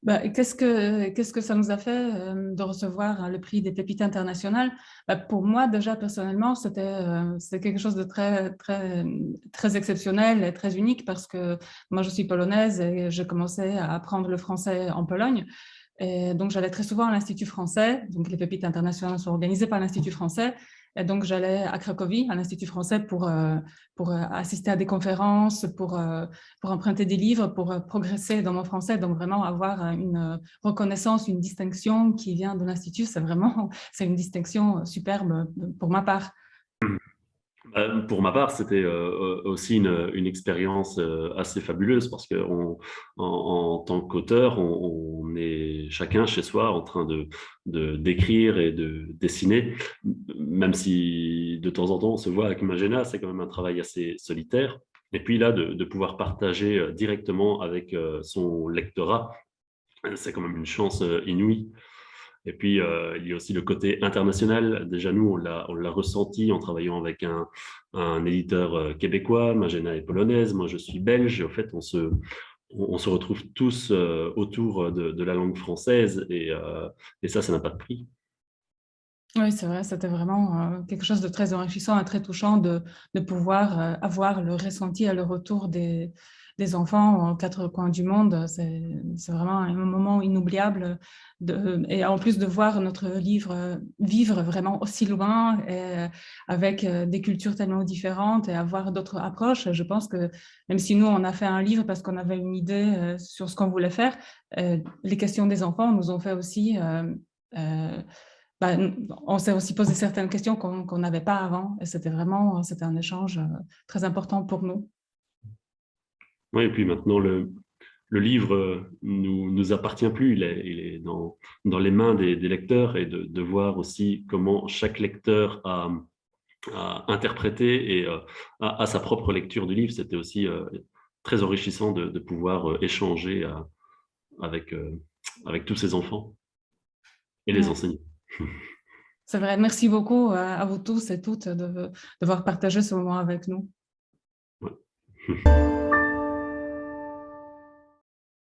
Qu'est-ce que ça nous a fait de recevoir le prix des pépites internationales? Pour moi, déjà personnellement, c'était quelque chose de très exceptionnel et très unique parce que moi, je suis polonaise et j'ai commencé à apprendre le français en Pologne. Et donc, j'allais très souvent à l'Institut français. Donc, les pépites internationales sont organisées par l'Institut français. Et donc, j'allais à Cracovie, à l'Institut français, pour assister à des conférences, pour emprunter des livres, pour progresser dans mon français. Donc, vraiment avoir une reconnaissance, une distinction qui vient de l'Institut, c'est une distinction superbe pour ma part. Pour ma part, c'était aussi une expérience assez fabuleuse parce que en tant qu'auteur, on est chacun chez soi en train d'écrire et de dessiner, même si de temps en temps on se voit avec Magena, c'est quand même un travail assez solitaire. Et puis là, de pouvoir partager directement avec son lectorat, c'est quand même une chance inouïe. Et puis, il y a aussi le côté international. Déjà, nous, on l'a ressenti en travaillant avec un éditeur québécois. Magena est polonaise, moi, je suis belge. Et au fait, on se retrouve tous autour de la langue française et ça n'a pas de prix. Oui, c'est vrai, c'était vraiment quelque chose de très enrichissant et très touchant de pouvoir avoir le ressenti et le retour des enfants aux quatre coins du monde. C'est vraiment un moment inoubliable. Et en plus de voir notre livre vivre vraiment aussi loin et avec des cultures tellement différentes et avoir d'autres approches, je pense que même si nous, on a fait un livre parce qu'on avait une idée sur ce qu'on voulait faire, les questions des enfants nous ont fait aussi... euh, on s'est aussi posé certaines questions qu'on n'avait pas avant et c'était un échange très important pour nous. Oui, et puis maintenant, le livre nous appartient plus. Il est dans les mains des lecteurs et de voir aussi comment chaque lecteur a interprété et a sa propre lecture du livre. C'était aussi très enrichissant de pouvoir échanger avec, avec tous ces enfants et les Ouais, enseignants. c'est vrai. Merci beaucoup à vous tous et toutes d'avoir partagé ce moment avec nous. Ouais.